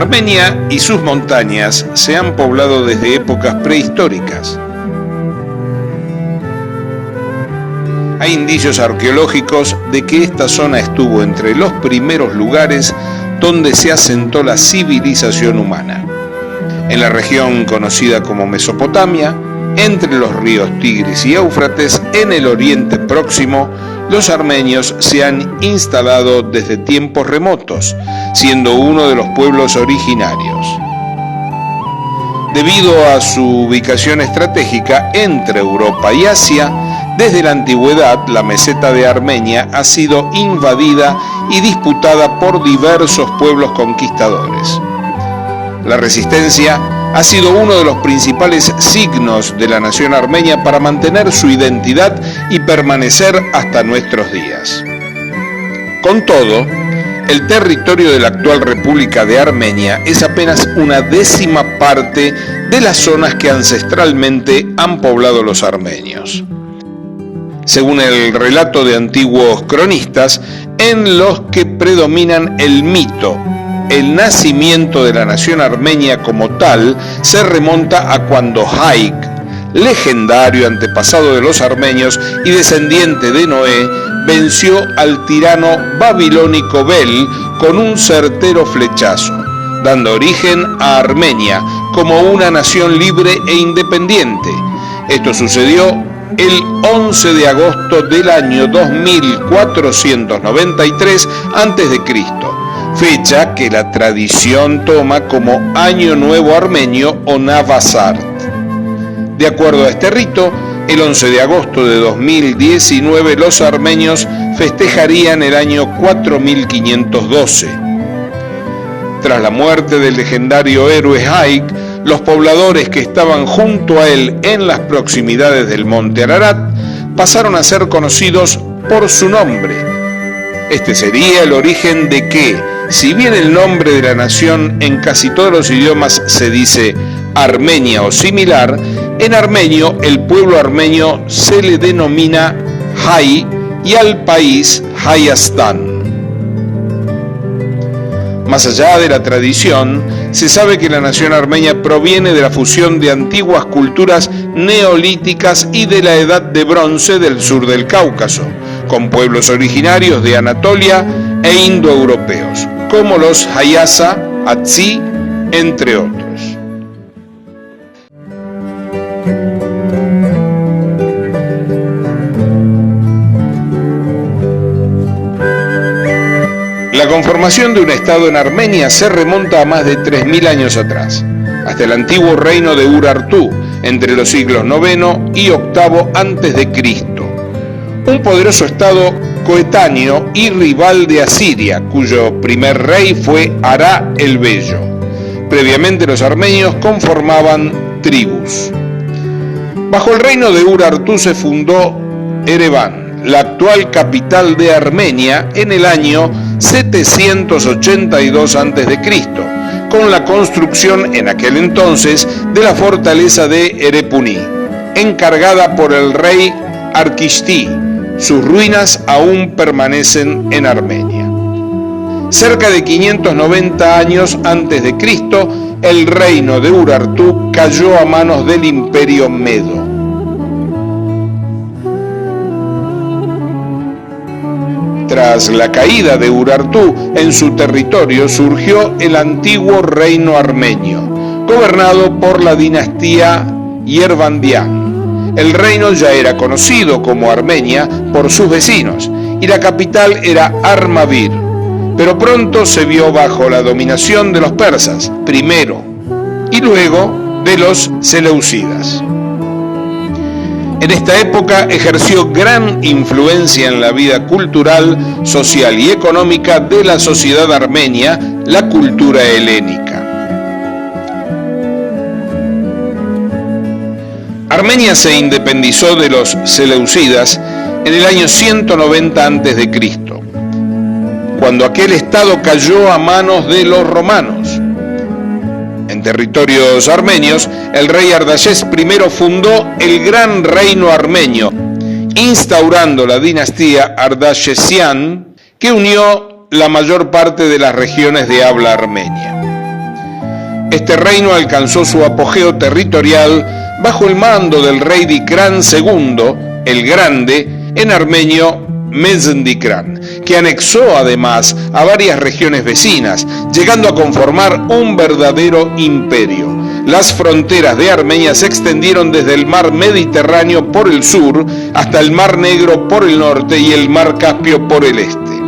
Armenia y sus montañas se han poblado desde épocas prehistóricas. Hay indicios arqueológicos de que esta zona estuvo entre los primeros lugares donde se asentó la civilización humana. En la región conocida como Mesopotamia, entre los ríos Tigris y Éufrates, en el Oriente Próximo, los armenios se han instalado desde tiempos remotos, siendo uno de los pueblos originarios. Debido a su ubicación estratégica entre Europa y Asia, desde la antigüedad la meseta de Armenia ha sido invadida y disputada por diversos pueblos conquistadores. La resistencia ha sido uno de los principales signos de la nación armenia para mantener su identidad y permanecer hasta nuestros días. Con todo, el territorio de la actual República de Armenia es apenas una décima parte de las zonas que ancestralmente han poblado los armenios. Según el relato de antiguos cronistas, en los que predominan el mito, el nacimiento de la nación armenia como tal se remonta a cuando Haik, legendario antepasado de los armenios y descendiente de Noé, venció al tirano babilónico Bel con un certero flechazo, dando origen a Armenia como una nación libre e independiente. Esto sucedió el 11 de agosto del año 2493 a.C., fecha que la tradición toma como Año Nuevo Armenio o Navasart. De acuerdo a este rito, el 11 de agosto de 2019 los armenios festejarían el año 4512. Tras la muerte del legendario héroe Haik, los pobladores que estaban junto a él en las proximidades del monte Ararat pasaron a ser conocidos por su nombre. Este sería el origen de que, si bien el nombre de la nación en casi todos los idiomas se dice Armenia o similar, en armenio el pueblo armenio se le denomina Hay y al país Hayastan. Más allá de la tradición, se sabe que la nación armenia proviene de la fusión de antiguas culturas neolíticas y de la edad de bronce del sur del Cáucaso, con pueblos originarios de Anatolia e indoeuropeos, como los Hayasa, Atsi, entre otros. La conformación de un estado en Armenia se remonta a más de 3.000 años atrás, hasta el antiguo reino de Urartu, entre los siglos IX y VIII a.C., un poderoso estado coetáneo y rival de Asiria, cuyo primer rey fue Ara el Bello. Previamente los armenios conformaban tribus. Bajo el reino de Urartu se fundó Ereván, la actual capital de Armenia, en el año 782 a.C., con la construcción en aquel entonces de la fortaleza de Erepuni, encargada por el rey Arquistí. Sus ruinas aún permanecen en Armenia. Cerca de 590 años antes de Cristo, el reino de Urartu cayó a manos del Imperio Medo. Tras la caída de Urartu, en su territorio surgió el antiguo reino armenio, gobernado por la dinastía Yervandián. El reino ya era conocido como Armenia por sus vecinos y la capital era Armavir, pero pronto se vio bajo la dominación de los persas, primero, y luego de los seleucidas. En esta época ejerció gran influencia en la vida cultural, social y económica de la sociedad armenia, la cultura helénica. Armenia se independizó de los seleucidas en el año 190 a.C., cuando aquel estado cayó a manos de los romanos. En territorios armenios, el rey Ardashés I fundó el Gran Reino Armenio, instaurando la dinastía Ardashesian, que unió la mayor parte de las regiones de habla armenia. Este reino alcanzó su apogeo territorial bajo el mando del rey Dikran II, el Grande, en armenio Mezendikran, que anexó además a varias regiones vecinas, llegando a conformar un verdadero imperio. Las fronteras de Armenia se extendieron desde el mar Mediterráneo por el sur hasta el mar Negro por el norte y el mar Caspio por el este.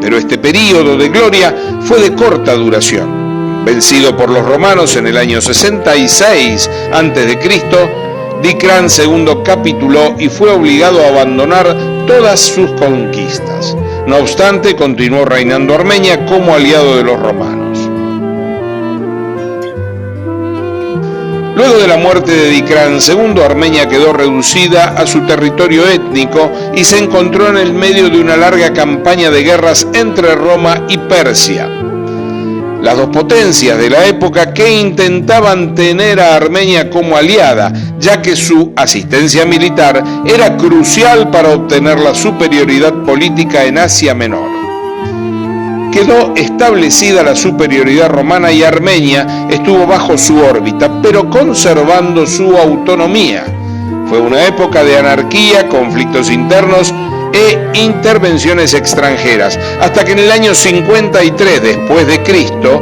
Pero este período de gloria fue de corta duración. Vencido por los romanos en el año 66 a.C., Dikran II capituló y fue obligado a abandonar todas sus conquistas. No obstante, continuó reinando Armenia como aliado de los romanos. Luego de la muerte de Dikran II, Armenia quedó reducida a su territorio étnico y se encontró en el medio de una larga campaña de guerras entre Roma y Persia, las dos potencias de la época que intentaban tener a Armenia como aliada, ya que su asistencia militar era crucial para obtener la superioridad política en Asia Menor. Quedó establecida la superioridad romana y Armenia estuvo bajo su órbita, pero conservando su autonomía. Fue una época de anarquía, conflictos internos e intervenciones extranjeras, hasta que en el año 53 después de Cristo,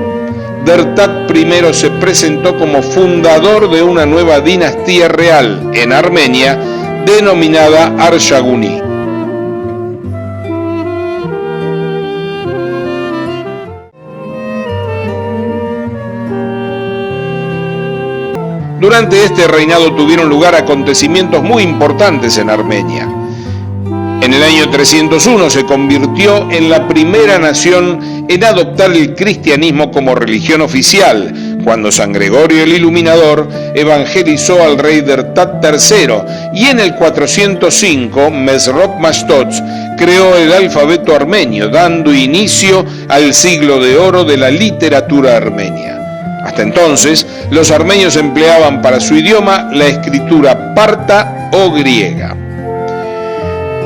Dertat I se presentó como fundador de una nueva dinastía real en Armenia, denominada Arshaguni. Durante este reinado tuvieron lugar acontecimientos muy importantes en Armenia. En el año 301 se convirtió en la primera nación en adoptar el cristianismo como religión oficial, cuando San Gregorio el Iluminador evangelizó al rey Dertat III, y en el 405 Mesrop Mashtots creó el alfabeto armenio, dando inicio al siglo de oro de la literatura armenia. Hasta entonces, los armenios empleaban para su idioma la escritura parta o griega.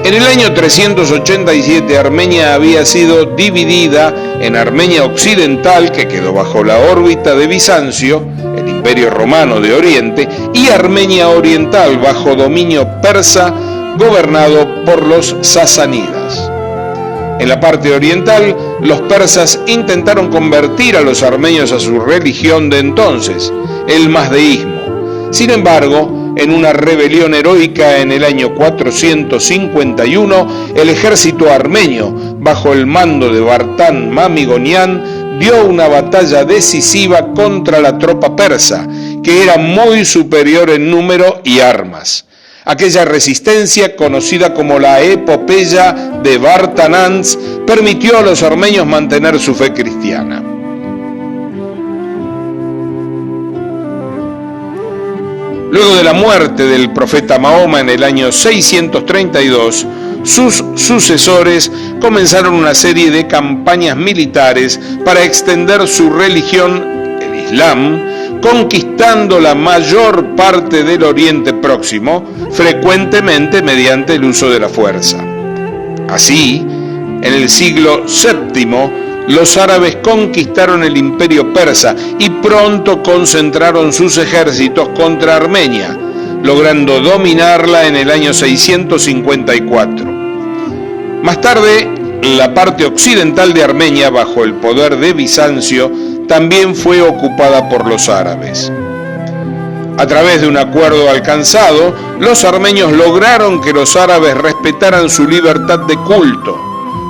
En el año 387 Armenia había sido dividida en Armenia Occidental, que quedó bajo la órbita de Bizancio, el Imperio Romano de Oriente, y Armenia Oriental bajo dominio persa, gobernado por los sasánidas. En la parte oriental, los persas intentaron convertir a los armenios a su religión de entonces, el mazdeísmo. Sin embargo, en una rebelión heroica en el año 451, el ejército armenio, bajo el mando de Vartan Mamigonian, dio una batalla decisiva contra la tropa persa, que era muy superior en número y armas. Aquella resistencia, conocida como la epopeya de Vartanants, permitió a los armenios mantener su fe cristiana. Luego de la muerte del profeta Mahoma en el año 632, sus sucesores comenzaron una serie de campañas militares para extender su religión, el Islam, conquistando la mayor parte del Oriente Próximo, frecuentemente mediante el uso de la fuerza. Así, en el siglo VII, los árabes conquistaron el imperio persa y pronto concentraron sus ejércitos contra Armenia, logrando dominarla en el año 654. Más tarde, la parte occidental de Armenia, bajo el poder de Bizancio, también fue ocupada por los árabes. A través de un acuerdo alcanzado, los armenios lograron que los árabes respetaran su libertad de culto.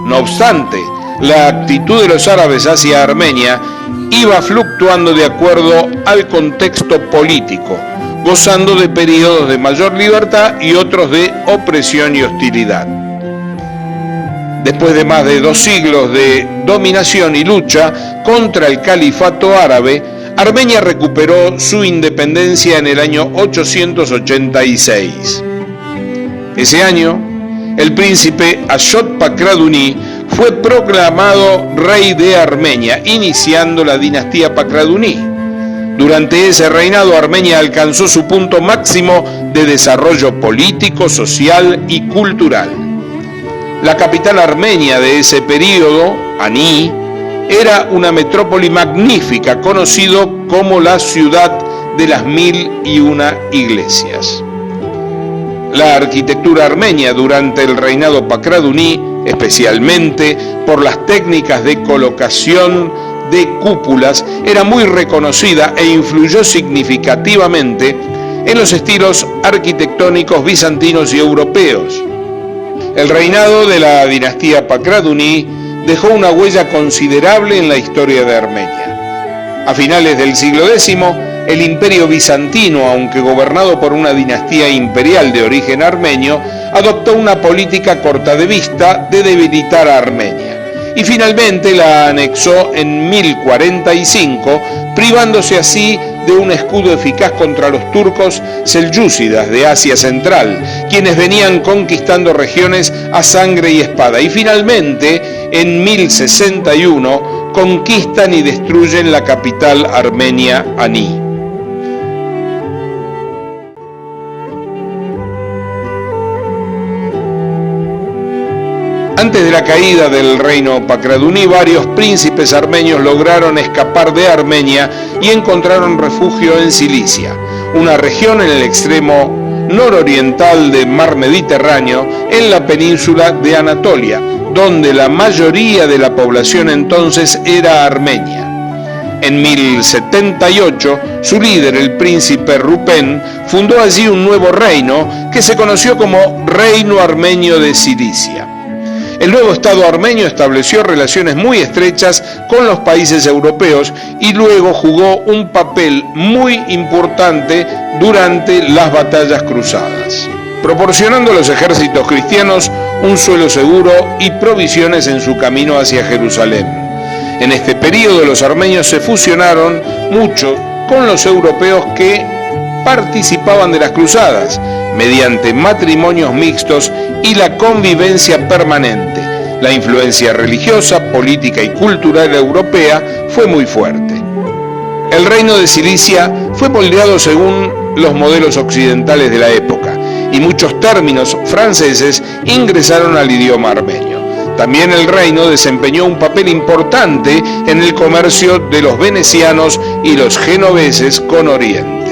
No obstante, la actitud de los árabes hacia Armenia iba fluctuando de acuerdo al contexto político, gozando de periodos de mayor libertad y otros de opresión y hostilidad. Después de más de 2 siglos de dominación y lucha contra el califato árabe, Armenia recuperó su independencia en el año 886. Ese año, el príncipe Ashot Pakraduni fue proclamado rey de Armenia, iniciando la dinastía Pakraduni. Durante ese reinado, Armenia alcanzó su punto máximo de desarrollo político, social y cultural. La capital armenia de ese período, Aní, era una metrópoli magnífica, conocido como la ciudad de las 1001 iglesias. La arquitectura armenia durante el reinado Pakraduni, especialmente por las técnicas de colocación de cúpulas, era muy reconocida e influyó significativamente en los estilos arquitectónicos bizantinos y europeos. El reinado de la dinastía Pakraduni dejó una huella considerable en la historia de Armenia. A finales del siglo X, el imperio bizantino, aunque gobernado por una dinastía imperial de origen armenio, adoptó una política corta de vista de debilitar a Armenia y finalmente la anexó en 1045, privándose así de un escudo eficaz contra los turcos selyúcidas de Asia Central, quienes venían conquistando regiones a sangre y espada, y finalmente en 1061 conquistan y destruyen la capital armenia, Aní. Antes de la caída del reino Pakraduni, varios príncipes armenios lograron escapar de Armenia y encontraron refugio en Cilicia, una región en el extremo nororiental del mar Mediterráneo, en la península de Anatolia, donde la mayoría de la población entonces era armenia. En 1078, su líder, el príncipe Rupén, fundó allí un nuevo reino que se conoció como Reino Armenio de Cilicia. El nuevo Estado armenio estableció relaciones muy estrechas con los países europeos y luego jugó un papel muy importante durante las batallas cruzadas, proporcionando a los ejércitos cristianos un suelo seguro y provisiones en su camino hacia Jerusalén. En este periodo los armenios se fusionaron mucho con los europeos que participaban de las cruzadas, mediante matrimonios mixtos y la convivencia permanente. La influencia religiosa, política y cultural europea fue muy fuerte. El reino de Cilicia fue moldeado según los modelos occidentales de la época, y muchos términos franceses ingresaron al idioma armenio. También el reino desempeñó un papel importante en el comercio de los venecianos y los genoveses con Oriente.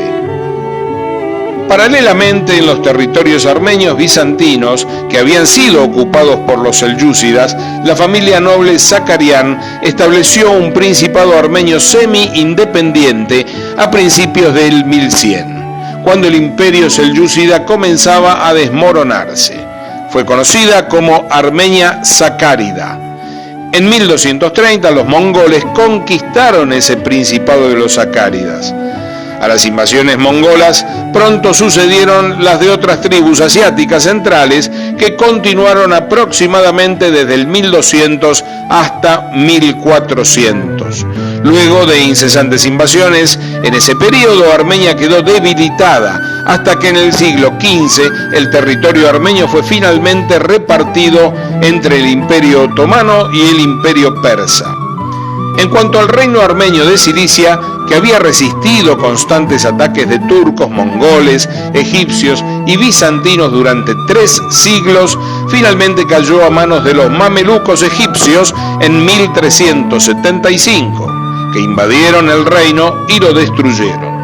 Paralelamente, en los territorios armenios bizantinos que habían sido ocupados por los selyúcidas, la familia noble Zakarian estableció un principado armenio semi-independiente a principios del 1100, cuando el imperio selyúcida comenzaba a desmoronarse. Fue conocida como Armenia Zacárida. En 1230 los mongoles conquistaron ese principado de los zacáridas. A las invasiones mongolas pronto sucedieron las de otras tribus asiáticas centrales que continuaron aproximadamente desde el 1200 hasta 1400. Luego de incesantes invasiones, en ese periodo Armenia quedó debilitada hasta que en el siglo XV el territorio armenio fue finalmente repartido entre el Imperio Otomano y el Imperio Persa. En cuanto al reino armenio de Cilicia, que había resistido constantes ataques de turcos, mongoles, egipcios y bizantinos durante 3 siglos, finalmente cayó a manos de los mamelucos egipcios en 1375, que invadieron el reino y lo destruyeron.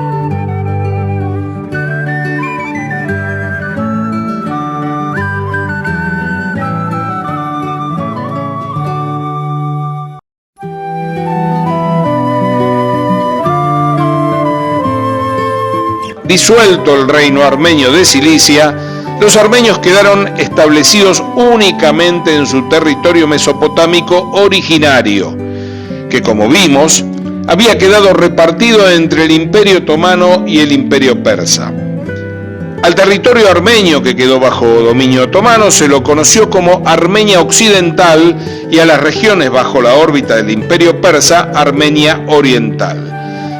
Disuelto el reino armenio de Cilicia, los armenios quedaron establecidos únicamente en su territorio mesopotámico originario, que como vimos, había quedado repartido entre el Imperio Otomano y el Imperio Persa. Al territorio armenio que quedó bajo dominio otomano se lo conoció como Armenia Occidental y a las regiones bajo la órbita del Imperio Persa, Armenia Oriental.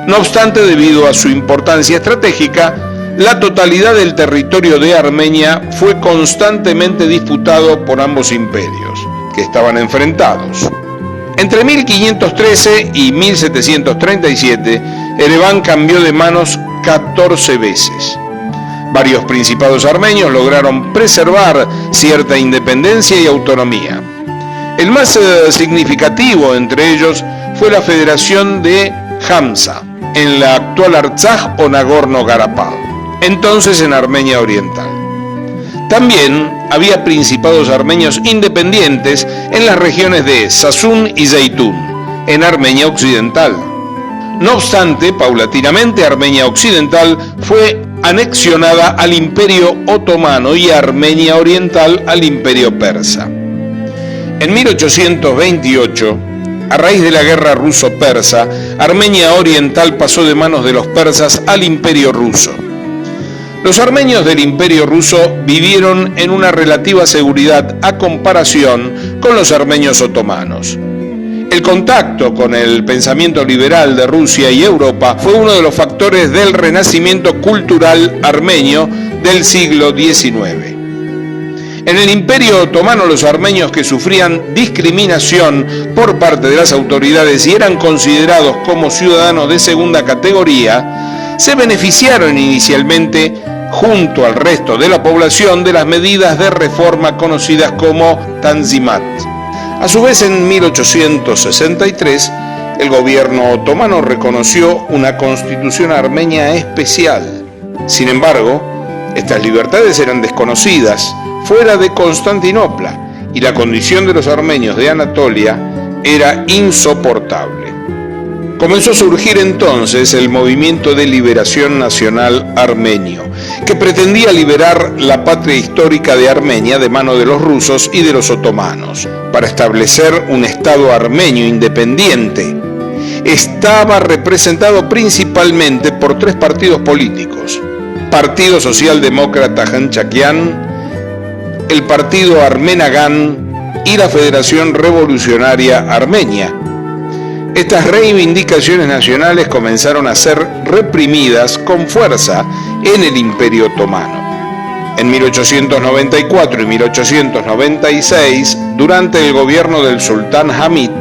No obstante, debido a su importancia estratégica, la totalidad del territorio de Armenia fue constantemente disputado por ambos imperios, que estaban enfrentados. Entre 1513 y 1737, Ereván cambió de manos 14 veces. Varios principados armenios lograron preservar cierta independencia y autonomía. El más significativo entre ellos fue la Federación de Hamza, en la actual Artsaj o Nagorno-Karabaj, entonces en Armenia Oriental. También había principados armenios independientes en las regiones de Sazún y Zeytún, en Armenia Occidental. No obstante, paulatinamente Armenia Occidental fue anexionada al Imperio Otomano y Armenia Oriental al Imperio Persa. En 1828, a raíz de la guerra ruso-persa, Armenia Oriental pasó de manos de los persas al Imperio Ruso. Los armenios del Imperio Ruso vivieron en una relativa seguridad a comparación con los armenios otomanos. El contacto con el pensamiento liberal de Rusia y Europa fue uno de los factores del renacimiento cultural armenio del siglo XIX. En el Imperio Otomano, los armenios que sufrían discriminación por parte de las autoridades y eran considerados como ciudadanos de segunda categoría, se beneficiaron inicialmente, junto al resto de la población, de las medidas de reforma conocidas como Tanzimat. A su vez, en 1863, el gobierno otomano reconoció una constitución armenia especial. Sin embargo, estas libertades eran desconocidas fuera de Constantinopla y la condición de los armenios de Anatolia era insoportable. Comenzó a surgir entonces el movimiento de liberación nacional armenio, que pretendía liberar la patria histórica de Armenia de mano de los rusos y de los otomanos, para establecer un Estado armenio independiente. Estaba representado principalmente por tres partidos políticos: Partido Socialdemócrata Hanchakian, el Partido Armenagán y la Federación Revolucionaria Armenia. Estas reivindicaciones nacionales comenzaron a ser reprimidas con fuerza en el Imperio Otomano. En 1894 y 1896, durante el gobierno del sultán Hamid,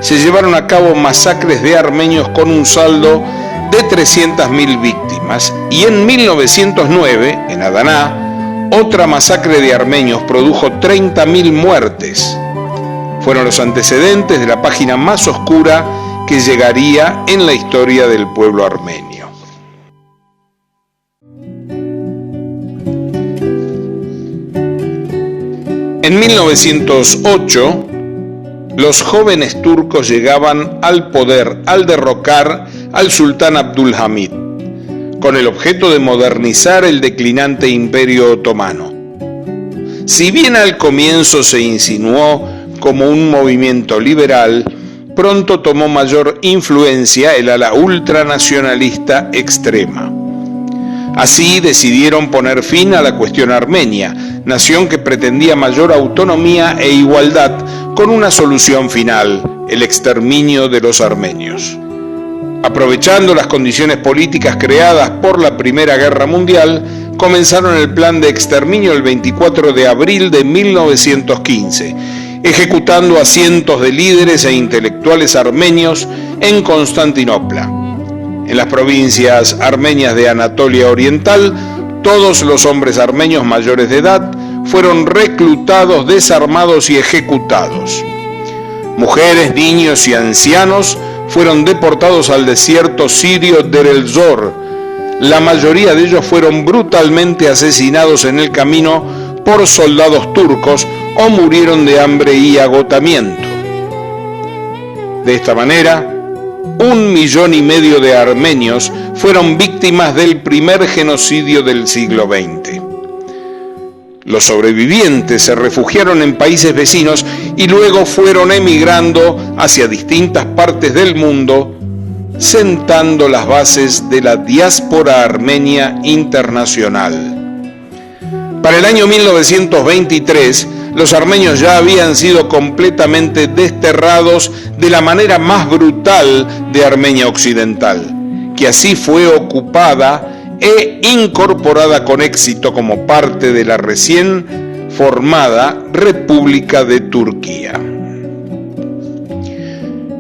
se llevaron a cabo masacres de armenios con un saldo de 300.000 víctimas, y en 1909, en Adana, otra masacre de armenios produjo 30.000 muertes. Fueron los antecedentes de la página más oscura que llegaría en la historia del pueblo armenio. En 1908, los jóvenes turcos llegaban al poder al derrocar al sultán Abdülhamid, con el objeto de modernizar el declinante imperio otomano. Si bien al comienzo se insinuó como un movimiento liberal, pronto tomó mayor influencia el ala ultranacionalista extrema. Así decidieron poner fin a la cuestión armenia, nación que pretendía mayor autonomía e igualdad, con una solución final: el exterminio de los armenios. Aprovechando las condiciones políticas creadas por la Primera Guerra Mundial, comenzaron el plan de exterminio el 24 de abril de 1915, ejecutando a cientos de líderes e intelectuales armenios en Constantinopla. En las provincias armenias de Anatolia Oriental, todos los hombres armenios mayores de edad fueron reclutados, desarmados y ejecutados. Mujeres, niños y ancianos fueron deportados al desierto sirio Deir el-Zor. La mayoría de ellos fueron brutalmente asesinados en el camino por soldados turcos o murieron de hambre y agotamiento. De esta manera, 1,5 millones de armenios fueron víctimas del primer genocidio del siglo XX. Los sobrevivientes se refugiaron en países vecinos y luego fueron emigrando hacia distintas partes del mundo, sentando las bases de la diáspora armenia internacional. Para el año 1923, los armenios ya habían sido completamente desterrados de la manera más brutal de Armenia Occidental, que así fue ocupada e incorporada con éxito como parte de la recién formada República de Turquía.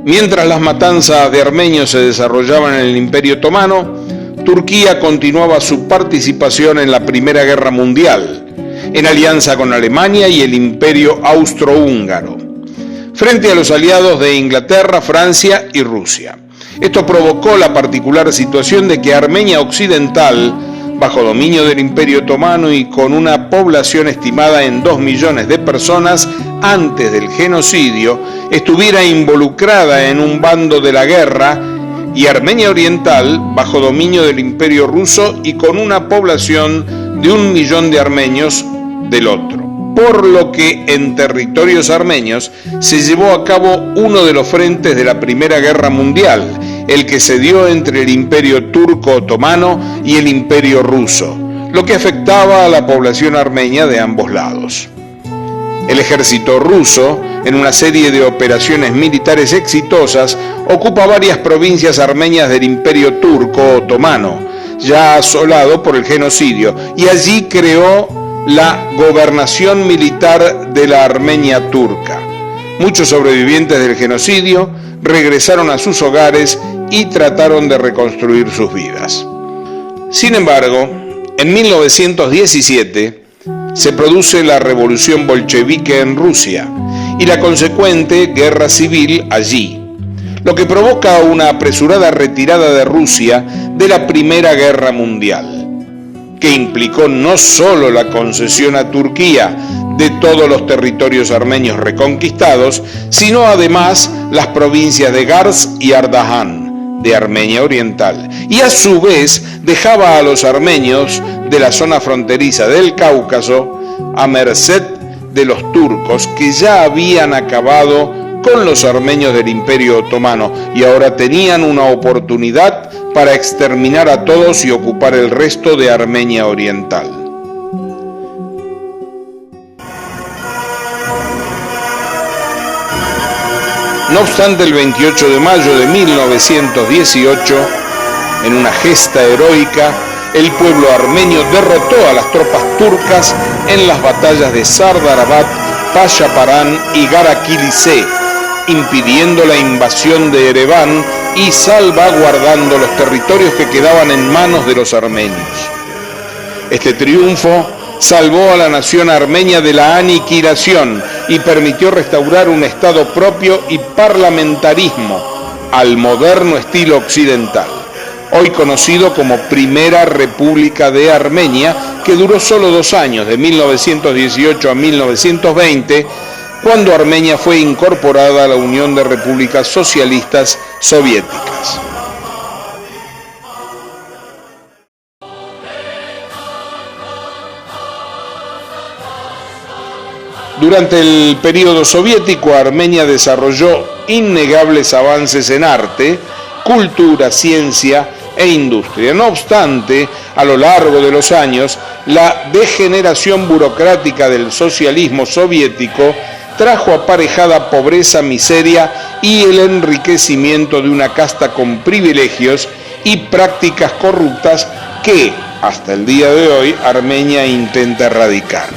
Mientras las matanzas de armenios se desarrollaban en el Imperio Otomano, Turquía continuaba su participación en la Primera Guerra Mundial, en alianza con Alemania y el Imperio Austrohúngaro. frente a los aliados de Inglaterra, Francia y Rusia. Esto provocó la particular situación de que Armenia Occidental, bajo dominio del Imperio Otomano y con una población estimada en 2 millones de personas antes del genocidio, estuviera involucrada en un bando de la guerra, y Armenia Oriental, bajo dominio del Imperio Ruso y con una población de 1 millón de armenios del otro. Por lo que en territorios armenios se llevó a cabo uno de los frentes de la Primera Guerra Mundial, el que se dio entre el Imperio Turco Otomano y el Imperio Ruso, lo que afectaba a la población armenia de ambos lados. El ejército ruso, en una serie de operaciones militares exitosas, ocupa varias provincias armenias del Imperio Turco Otomano, ya asolado por el genocidio, y allí creó la gobernación militar de la Armenia turca. Muchos sobrevivientes del genocidio regresaron a sus hogares y trataron de reconstruir sus vidas. Sin embargo, en 1917 se produce la revolución bolchevique en Rusia y la consecuente guerra civil allí, lo que provoca una apresurada retirada de Rusia de la Primera Guerra Mundial, que implicó no solo la concesión a Turquía de todos los territorios armenios reconquistados, sino además las provincias de Gars y Ardahan, de Armenia Oriental, y a su vez dejaba a los armenios de la zona fronteriza del Cáucaso a merced de los turcos, que ya habían acabado con los armenios del Imperio Otomano y ahora tenían una oportunidad para exterminar a todos y ocupar el resto de Armenia Oriental. No obstante, el 28 de mayo de 1918, en una gesta heroica, el pueblo armenio derrotó a las tropas turcas en las batallas de Sardarabad, Pashaparan y Gara-Kilisé, impidiendo la invasión de Ereván y salvaguardando los territorios que quedaban en manos de los armenios. Este triunfo salvó a la nación armenia de la aniquilación y permitió restaurar un estado propio y parlamentarismo al moderno estilo occidental, hoy conocido como Primera República de Armenia, que duró solo 2 años, de 1918 a 1920, cuando Armenia fue incorporada a la Unión de Repúblicas Socialistas Soviéticas. Durante el período soviético, Armenia desarrolló innegables avances en arte, cultura, ciencia e industria. No obstante, a lo largo de los años, la degeneración burocrática del socialismo soviético trajo aparejada pobreza, miseria y el enriquecimiento de una casta con privilegios y prácticas corruptas que, hasta el día de hoy, Armenia intenta erradicar.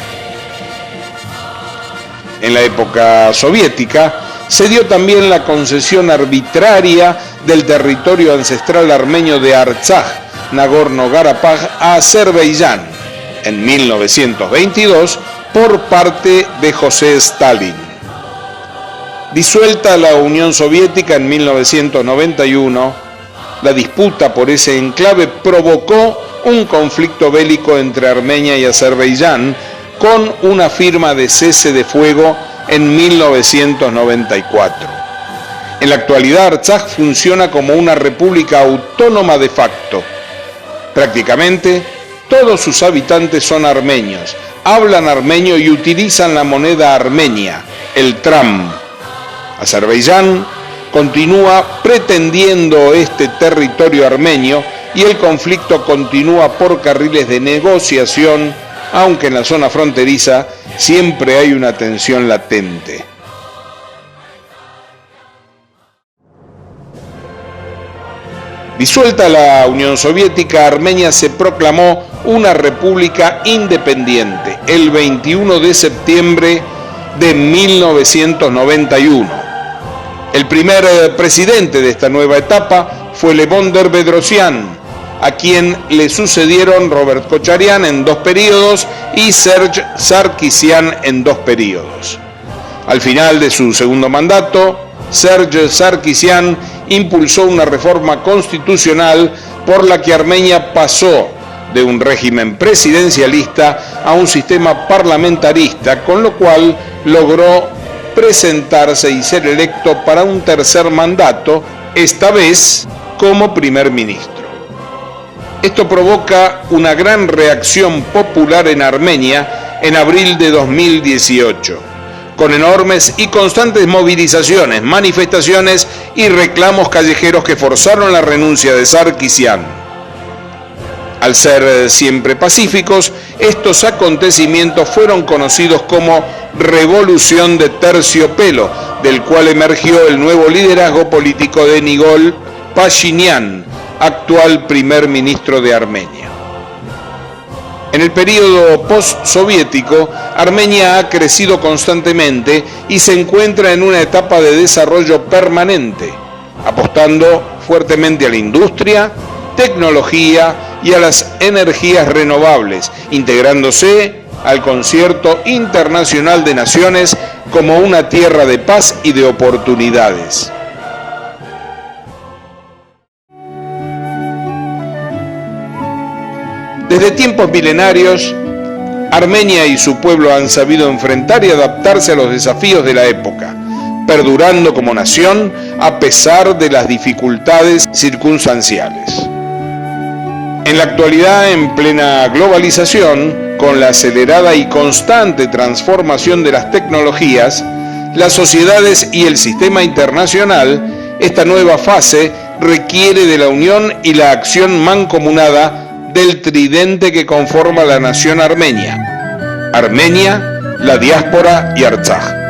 En la época soviética se dio también la concesión arbitraria del territorio ancestral armenio de Artsaj, Nagorno-Karabaj, a Azerbaiyán en 1922 por parte de José Stalin. Disuelta la Unión Soviética en 1991, la disputa por ese enclave provocó un conflicto bélico entre Armenia y Azerbaiyán, con una firma de cese de fuego en 1994. En la actualidad, Artsaj funciona como una república autónoma de facto. Prácticamente todos sus habitantes son armenios, hablan armenio y utilizan la moneda armenia, el tram. Azerbaiyán continúa pretendiendo este territorio armenio y el conflicto continúa por carriles de negociación, aunque en la zona fronteriza siempre hay una tensión latente. Disuelta la Unión Soviética, Armenia se proclamó una república independiente el 21 de septiembre de 1991. El primer presidente de esta nueva etapa fue Levon Bedrosian, a quien le sucedieron Robert Kocharian en 2 períodos y Serge Sarkisian en 2 períodos. Al final de su segundo mandato, Serge Sarkisian impulsó una reforma constitucional por la que Armenia pasó de un régimen presidencialista a un sistema parlamentarista, con lo cual logró presentarse y ser electo para un tercer mandato, esta vez como primer ministro. Esto provoca una gran reacción popular en Armenia en abril de 2018, con enormes y constantes movilizaciones, manifestaciones y reclamos callejeros que forzaron la renuncia de Sarkisian. Al ser siempre pacíficos, estos acontecimientos fueron conocidos como Revolución de Terciopelo, del cual emergió el nuevo liderazgo político de Nikol Pashinyan, actual primer ministro de Armenia. En el período post-soviético, Armenia ha crecido constantemente y se encuentra en una etapa de desarrollo permanente, apostando fuertemente a la industria, tecnología y a las energías renovables, integrándose al Concierto Internacional de Naciones como una tierra de paz y de oportunidades. Desde tiempos milenarios, Armenia y su pueblo han sabido enfrentar y adaptarse a los desafíos de la época, perdurando como nación a pesar de las dificultades circunstanciales. En la actualidad, en plena globalización, con la acelerada y constante transformación de las tecnologías, las sociedades y el sistema internacional, esta nueva fase requiere de la unión y la acción mancomunada del tridente que conforma la nación armenia: Armenia, la diáspora y Artsaj.